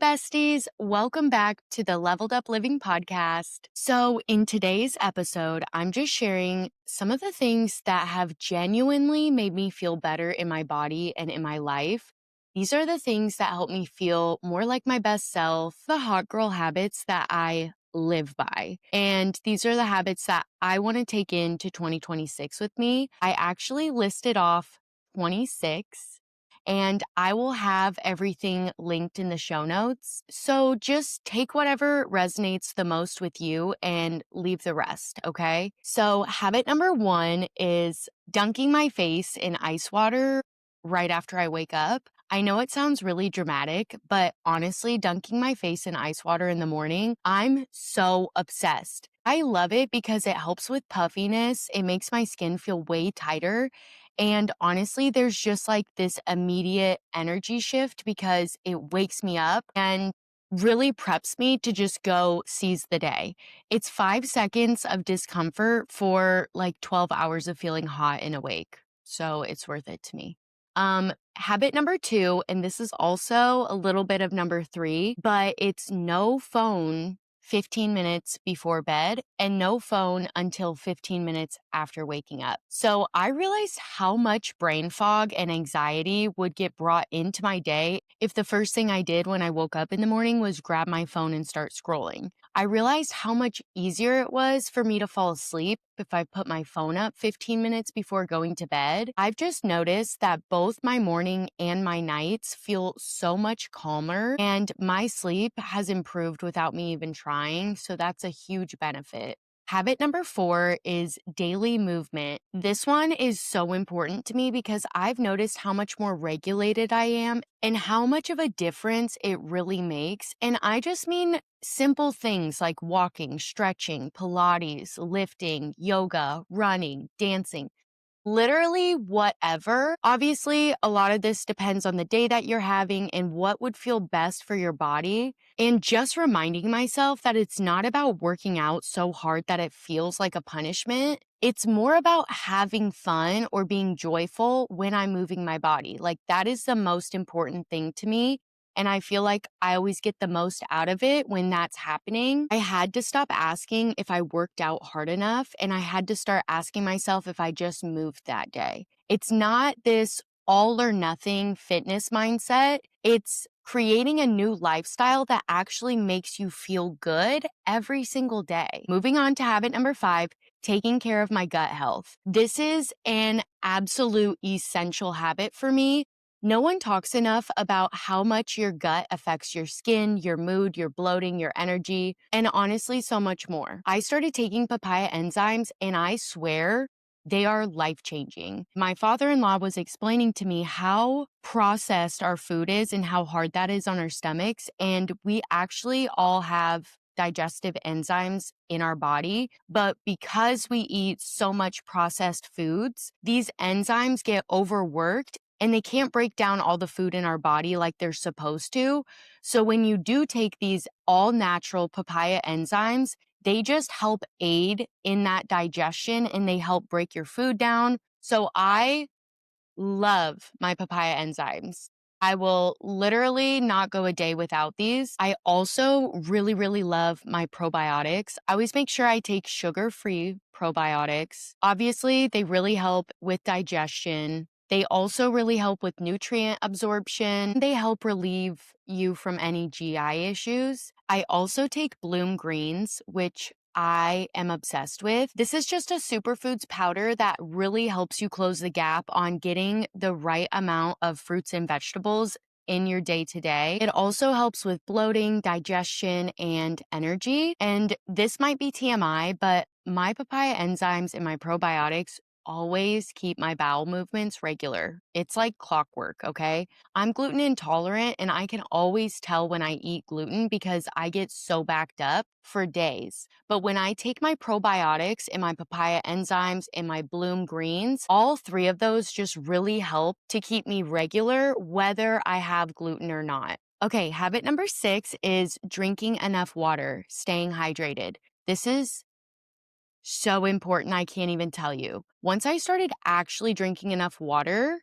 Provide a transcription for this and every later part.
besties. Welcome back to the Leveled Up Living podcast. So, in today's episode, I'm just sharing some of the things that have genuinely made me feel better in my body and in my life. These are the things that help me feel more like my best self, the hot girl habits that I live by. And these are the habits that I want to take into 2026 with me. I actually listed off 26. And I will have everything linked in the show notes. So just take whatever resonates the most with you and leave the rest, okay? So habit number 1 is dunking my face in ice water right after I wake up. I know it sounds really dramatic, but honestly, dunking my face in ice water in the morning, I'm so obsessed. I love it because it helps with puffiness. It makes my skin feel way tighter. And honestly, there's just like this immediate energy shift because it wakes me up and really preps me to just go seize the day. It's 5 seconds of discomfort for like 12 hours of feeling hot and awake. So it's worth it to me. Habit number 2, and this is also a little bit of number 3, but it's no phone 15 minutes before bed and no phone until 15 minutes after waking up. So I realized how much brain fog and anxiety would get brought into my day if the first thing I did when I woke up in the morning was grab my phone and start scrolling. I realized how much easier it was for me to fall asleep if I put my phone up 15 minutes before going to bed. I've just noticed that both my morning and my nights feel so much calmer, and my sleep has improved without me even trying. So that's a huge benefit. Habit number 4 is daily movement. This one is so important to me because I've noticed how much more regulated I am and how much of a difference it really makes. And I just mean simple things like walking, stretching, Pilates, lifting, yoga, running, dancing. Literally whatever. Obviously, a lot of this depends on the day that you're having and what would feel best for your body. And just reminding myself that it's not about working out so hard that it feels like a punishment. It's more about having fun or being joyful when I'm moving my body. Like that is the most important thing to me. And I feel like I always get the most out of it when that's happening. I had to stop asking if I worked out hard enough, and I had to start asking myself if I just moved that day. It's not this all or nothing fitness mindset. It's creating a new lifestyle that actually makes you feel good every single day. Moving on to habit number 5, taking care of my gut health. This is an absolute essential habit for me. No one talks enough about how much your gut affects your skin, your mood, your bloating, your energy, and honestly, so much more. I started taking papaya enzymes, and I swear they are life-changing. My father-in-law was explaining to me how processed our food is and how hard that is on our stomachs, and we actually all have digestive enzymes in our body, but because we eat so much processed foods, these enzymes get overworked and they can't break down all the food in our body like they're supposed to. So when you do take these all natural papaya enzymes, they just help aid in that digestion and they help break your food down. So I love my papaya enzymes. I will literally not go a day without these. I also really, really love my probiotics. I always make sure I take sugar-free probiotics. Obviously, they really help with digestion. They also really help with nutrient absorption. They help relieve you from any GI issues. I also take Bloom Greens, which I am obsessed with. This is just a superfoods powder that really helps you close the gap on getting the right amount of fruits and vegetables in your day to day. It also helps with bloating, digestion, and energy. And this might be TMI, but my papaya enzymes and my probiotics always keep my bowel movements regular. It's like clockwork, okay? I'm gluten intolerant and I can always tell when I eat gluten because I get so backed up for days. But when I take my probiotics and my papaya enzymes and my Bloom Greens, all 3 of those just really help to keep me regular whether I have gluten or not. Okay, habit number 6 is drinking enough water, staying hydrated. This is so important, I can't even tell you. Once I started actually drinking enough water,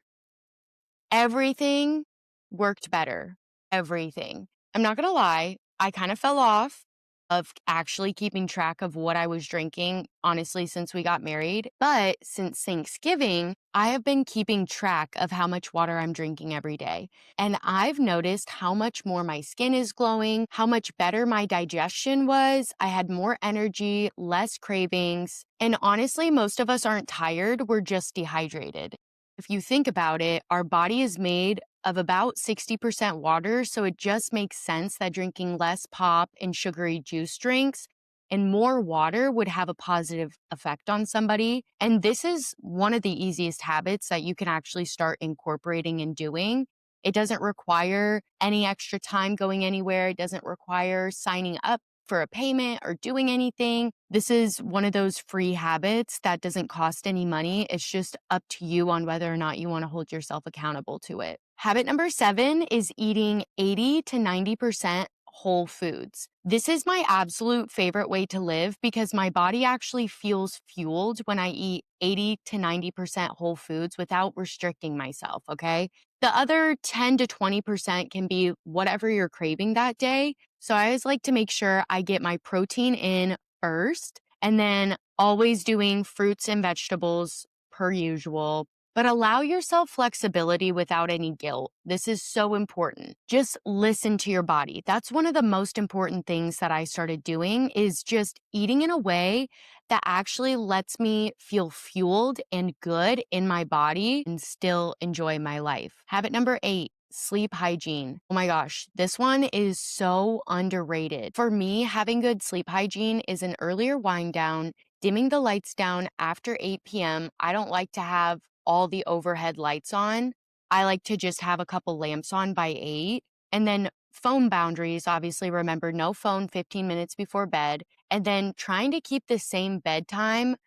everything worked better. Everything. I'm not gonna lie, I kind of fell off of actually keeping track of what I was drinking, honestly, since we got married. But since Thanksgiving, I have been keeping track of how much water I'm drinking every day. And I've noticed how much more my skin is glowing, how much better my digestion was. I had more energy, less cravings. And honestly, most of us aren't tired, we're just dehydrated. If you think about it, our body is made of about 60% water, so it just makes sense that drinking less pop and sugary juice drinks and more water would have a positive effect on somebody. And this is one of the easiest habits that you can actually start incorporating and doing. It doesn't require any extra time going anywhere. It doesn't require signing up for a payment or doing anything. This is one of those free habits that doesn't cost any money. It's just up to you on whether or not you want to hold yourself accountable to it. Habit number 7 is eating 80 to 90% whole foods. This is my absolute favorite way to live because my body actually feels fueled when I eat 80 to 90% whole foods without restricting myself, okay? The other 10 to 20% can be whatever you're craving that day. So I always like to make sure I get my protein in first and then always doing fruits and vegetables per usual. But allow yourself flexibility without any guilt. This is so important. Just listen to your body. That's one of the most important things that I started doing is just eating in a way that actually lets me feel fueled and good in my body and still enjoy my life. Habit number 8. Sleep hygiene. Oh my gosh, this one is so underrated. For me, having good sleep hygiene is an earlier wind down, dimming the lights down after 8 p.m. I don't like to have all the overhead lights on. I like to just have a couple lamps on by 8. And then phone boundaries, obviously remember no phone 15 minutes before bed. And then trying to keep the same bedtime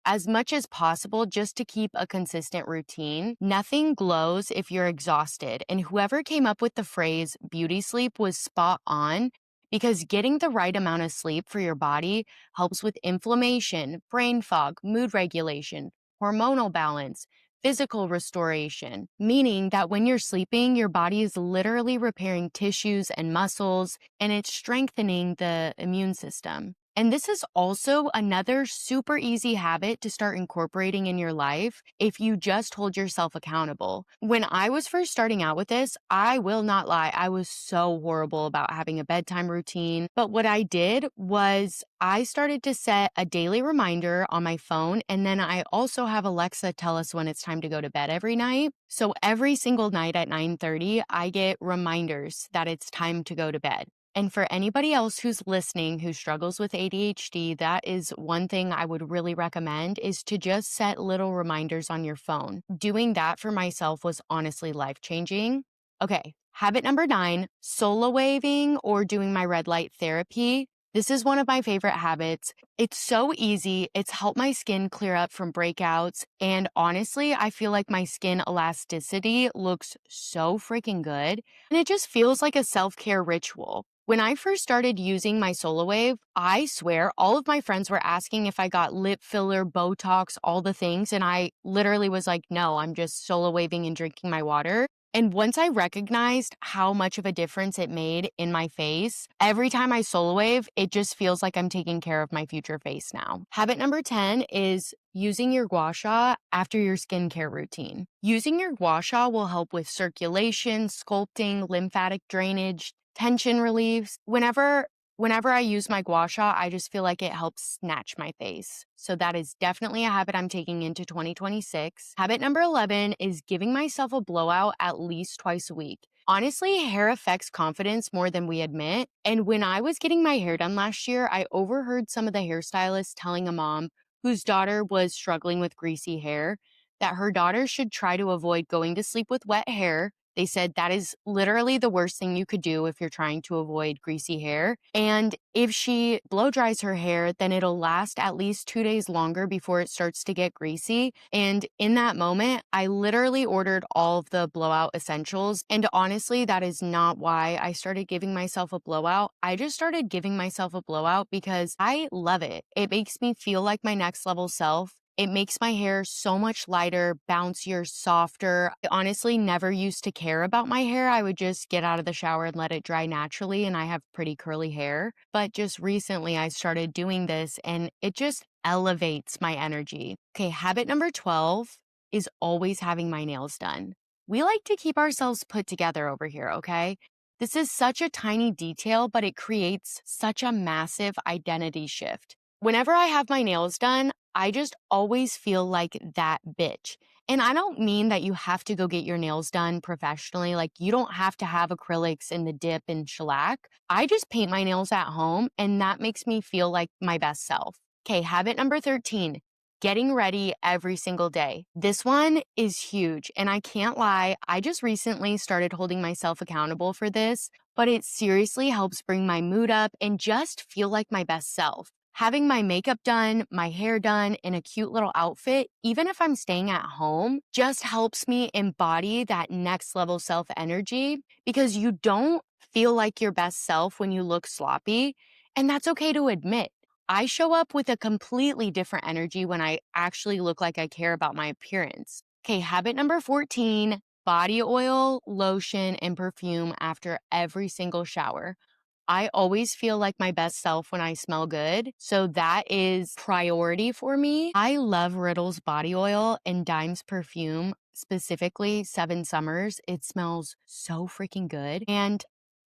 as much as possible just to keep a consistent routine. Nothing glows if you're exhausted. And whoever came up with the phrase beauty sleep was spot on because getting the right amount of sleep for your body helps with inflammation, brain fog, mood regulation, hormonal balance, physical restoration, meaning that when you're sleeping, your body is literally repairing tissues and muscles, and it's strengthening the immune system. And this is also another super easy habit to start incorporating in your life if you just hold yourself accountable. When I was first starting out with this, I will not lie, I was so horrible about having a bedtime routine. But what I did was I started to set a daily reminder on my phone, and then I also have Alexa tell us when it's time to go to bed every night. So every single night at 9:30, I get reminders that it's time to go to bed. And for anybody else who's listening who struggles with ADHD, that is one thing I would really recommend is to just set little reminders on your phone. Doing that for myself was honestly life-changing. Okay, habit number 9, solo waving or doing my red light therapy. This is one of my favorite habits. It's so easy. It's helped my skin clear up from breakouts. And honestly, I feel like my skin elasticity looks so freaking good. And it just feels like a self-care ritual. When I first started using my Solo Wave, I swear all of my friends were asking if I got lip filler, Botox, all the things. And I literally was like, no, I'm just solo waving and drinking my water. And once I recognized how much of a difference it made in my face, every time I solo wave, it just feels like I'm taking care of my future face now. Habit number 10 is using your gua sha after your skincare routine. Using your gua sha will help with circulation, sculpting, lymphatic drainage, tension reliefs. Whenever I use my gua sha, I just feel like it helps snatch my face. So that is definitely a habit I'm taking into 2026. Habit number 11 is giving myself a blowout at least twice a week. Honestly, hair affects confidence more than we admit. And when I was getting my hair done last year, I overheard some of the hairstylists telling a mom whose daughter was struggling with greasy hair that her daughter should try to avoid going to sleep with wet hair. They said that is literally the worst thing you could do if you're trying to avoid greasy hair. And if she blow dries her hair, then it'll last at least 2 days longer before it starts to get greasy. And in that moment, I literally ordered all of the blowout essentials. And honestly, that is not why I started giving myself a blowout. I just started giving myself a blowout because I love it. It makes me feel like my next level self. It makes my hair so much lighter, bouncier, softer. I honestly never used to care about my hair. I would just get out of the shower and let it dry naturally, and I have pretty curly hair. But just recently, I started doing this, and it just elevates my energy. Okay, habit number 12 is always having my nails done. We like to keep ourselves put together over here, okay? This is such a tiny detail, but it creates such a massive identity shift. Whenever I have my nails done, I just always feel like that bitch. And I don't mean that you have to go get your nails done professionally. Like, you don't have to have acrylics in the dip and shellac. I just paint my nails at home, and that makes me feel like my best self. Okay, habit number 13, getting ready every single day. This one is huge, and I can't lie, I just recently started holding myself accountable for this, but it seriously helps bring my mood up and just feel like my best self. Having my makeup done, my hair done, in a cute little outfit, even if I'm staying at home, just helps me embody that next level self energy, because you don't feel like your best self when you look sloppy, and that's okay to admit. I show up with a completely different energy when I actually look like I care about my appearance. Okay, habit number 14, body oil, lotion, and perfume after every single shower. I always feel like my best self when I smell good, so that is priority for me. I love Riddle's body oil and Dime's perfume, specifically Seven Summers. It smells so freaking good, and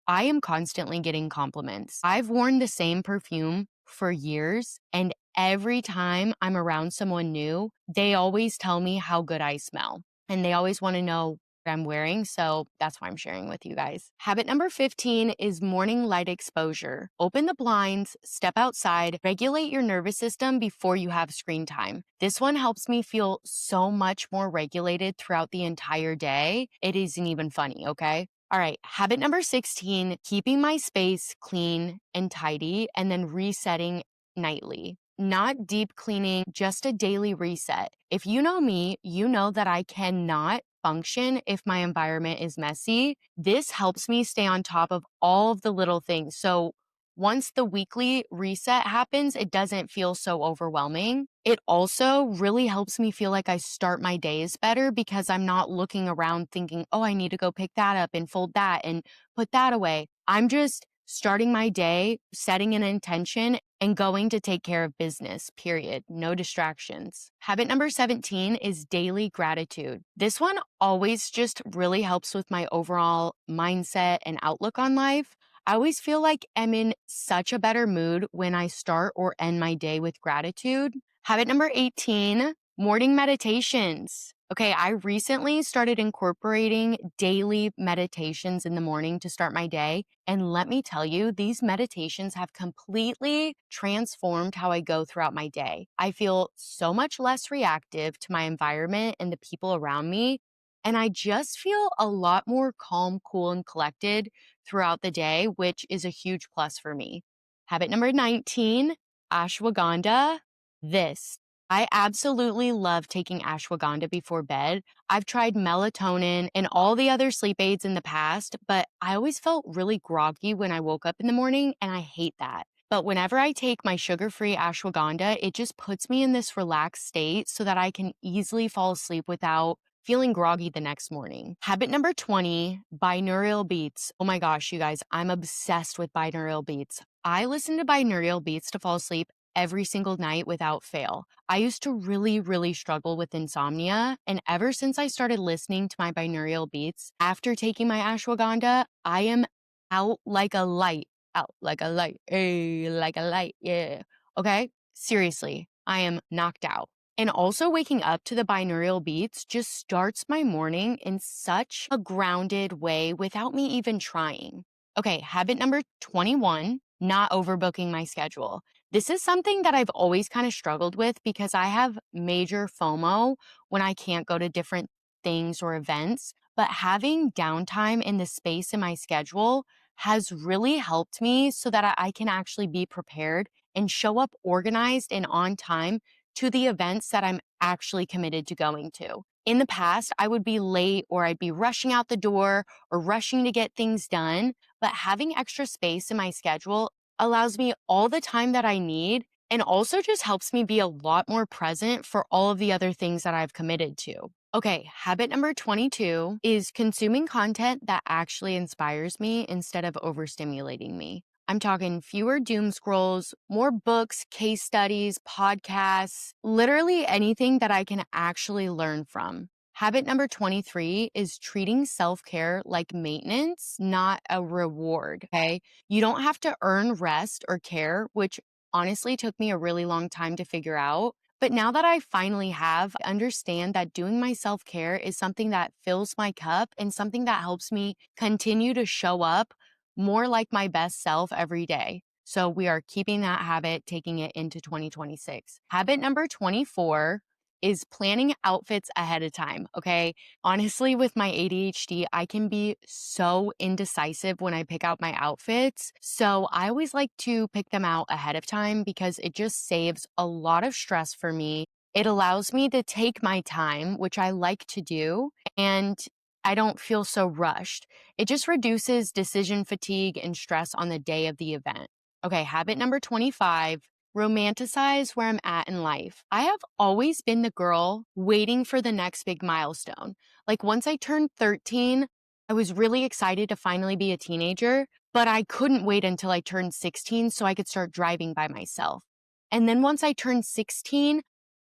I am constantly getting compliments. I've worn the same perfume for years, and every time I'm around someone new, they always tell me how good I smell, and they always want to know what I'm wearing. So that's why I'm sharing with you guys. Habit number 15 is morning light exposure. Open the blinds, step outside, regulate your nervous system before you have screen time. This one helps me feel so much more regulated throughout the entire day. It isn't even funny, okay? All right, habit number 16, keeping my space clean and tidy and then resetting nightly. Not deep cleaning, just a daily reset. If you know me, you know that I cannot function if my environment is messy. This helps me stay on top of all of the little things. So once the weekly reset happens, it doesn't feel so overwhelming. It also really helps me feel like I start my days better because I'm not looking around thinking, oh, I need to go pick that up and fold that and put that away. I'm just starting my day, setting an intention, and going to take care of business, period. No distractions. Habit number 17 is daily gratitude. This one always just really helps with my overall mindset and outlook on life. I always feel like I'm in such a better mood when I start or end my day with gratitude. Habit number 18, morning meditations. Okay, I recently started incorporating daily meditations in the morning to start my day. And let me tell you, these meditations have completely transformed how I go throughout my day. I feel so much less reactive to my environment and the people around me. And I just feel a lot more calm, cool, and collected throughout the day, which is a huge plus for me. Habit number 19, ashwagandha. This. I absolutely love taking ashwagandha before bed. I've tried melatonin and all the other sleep aids in the past, but I always felt really groggy when I woke up in the morning, and I hate that. But whenever I take my sugar-free ashwagandha, it just puts me in this relaxed state so that I can easily fall asleep without feeling groggy the next morning. Habit number 20, binaural beats. Oh my gosh, you guys, I'm obsessed with binaural beats. I listen to binaural beats to fall asleep every single night without fail. I used to really struggle with insomnia, and ever since I started listening to my binaural beats after taking my ashwagandha, I am out like a light. Out like a light. Hey, like a light. Yeah. Okay? Seriously, I am knocked out. And also waking up to the binaural beats just starts my morning in such a grounded way without me even trying. Okay, habit number 21, not overbooking my schedule. This is something that I've always kind of struggled with because I have major FOMO when I can't go to different things or events. But having downtime in the space in my schedule has really helped me so that I can actually be prepared and show up organized and on time to the events that I'm actually committed to going to. In the past, I would be late or I'd be rushing out the door or rushing to get things done, but having extra space in my schedule allows me all the time that I need and also just helps me be a lot more present for all of the other things that I've committed to. Okay, habit number 22 is consuming content that actually inspires me instead of overstimulating me. I'm talking fewer doom scrolls, more books, case studies, podcasts, literally anything that I can actually learn from. Habit number 23 is treating self care like maintenance, not a reward. Okay. You don't have to earn rest or care, which honestly took me a really long time to figure out. But now that I finally have, I understand that doing my self care is something that fills my cup and something that helps me continue to show up more like my best self every day. So we are keeping that habit, taking it into 2026. Habit number 24 is planning outfits ahead of time. Okay. Honestly, with my ADHD, I can be so indecisive when I pick out my outfits. So I always like to pick them out ahead of time because it just saves a lot of stress for me. It allows me to take my time, which I like to do, and I don't feel so rushed. It just reduces decision fatigue and stress on the day of the event. Okay, habit number 25, romanticize where I'm at in life. I have always been the girl waiting for the next big milestone. Like once I turned 13, I was really excited to finally be a teenager, but I couldn't wait until I turned 16 so I could start driving by myself. And then once I turned 16,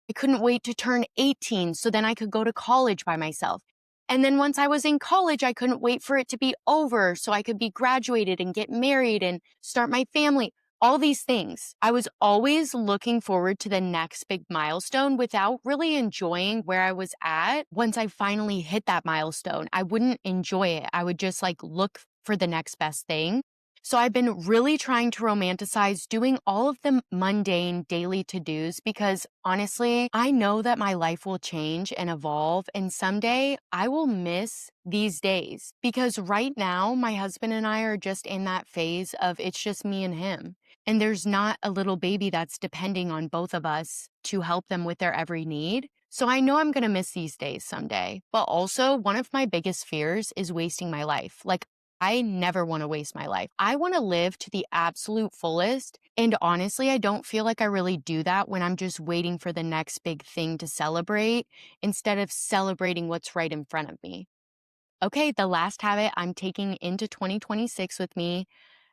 I couldn't wait to turn 18 so then I could go to college by myself. And then once I was in college, I couldn't wait for it to be over so I could be graduated and get married and start my family. All these things. I was always looking forward to the next big milestone without really enjoying where I was at. Once I finally hit that milestone, I wouldn't enjoy it. I would just like look for the next best thing. So I've been really trying to romanticize doing all of the mundane daily to-dos because honestly, I know that my life will change and evolve, and someday I will miss these days because right now my husband and I are just in that phase of it's just me and him. And there's not a little baby that's depending on both of us to help them with their every need. So I know I'm going to miss these days someday. But also, one of my biggest fears is wasting my life. Like, I never want to waste my life. I want to live to the absolute fullest. And honestly, I don't feel like I really do that when I'm just waiting for the next big thing to celebrate instead of celebrating what's right in front of me. Okay, the last habit I'm taking into 2026 with me.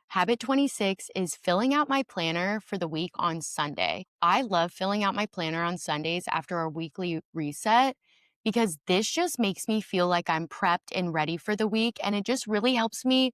Habit 26 is filling out my planner for the week on Sunday. I love filling out my planner on Sundays after our weekly reset because this just makes me feel like I'm prepped and ready for the week. And it just really helps me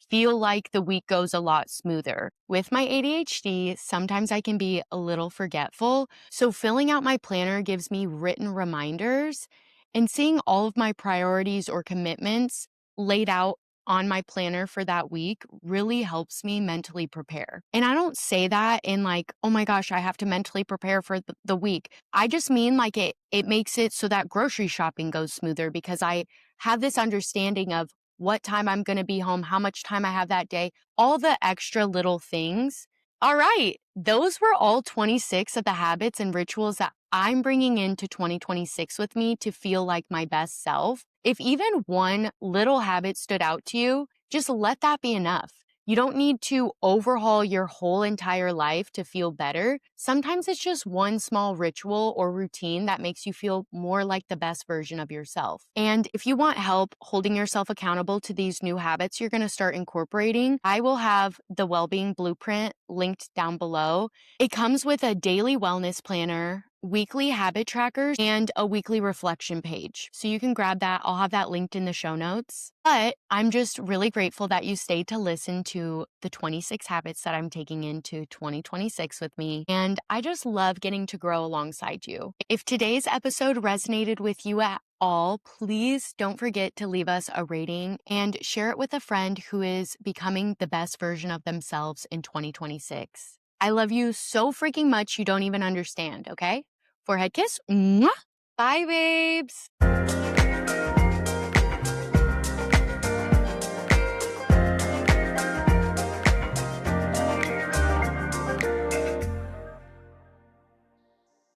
feel like the week goes a lot smoother. With my ADHD, sometimes I can be a little forgetful. So filling out my planner gives me written reminders and seeing all of my priorities or commitments laid out on my planner for that week really helps me mentally prepare. And I don't say that in like, oh my gosh, I have to mentally prepare for the week. I just mean like it makes it so that grocery shopping goes smoother because I have this understanding of what time I'm going to be home, how much time I have that day, all the extra little things. All right, those were all 26 of the habits and rituals that I'm bringing into 2026 with me to feel like my best self. If even one little habit stood out to you, just let that be enough. You don't need to overhaul your whole entire life to feel better. Sometimes it's just one small ritual or routine that makes you feel more like the best version of yourself. And if you want help holding yourself accountable to these new habits you're going to start incorporating, I will have the Wellbeing Blueprint linked down below. It comes with a daily wellness planner, weekly habit trackers, and a weekly reflection page. So you can grab that. I'll have that linked in the show notes. But I'm just really grateful that you stayed to listen to the 26 habits that I'm taking into 2026 with me. And I just love getting to grow alongside you. If today's episode resonated with you at all, please don't forget to leave us a rating and share it with a friend who is becoming the best version of themselves in 2026. I love you so freaking much you don't even understand, okay? Forehead kiss. Mwah! Bye, babes.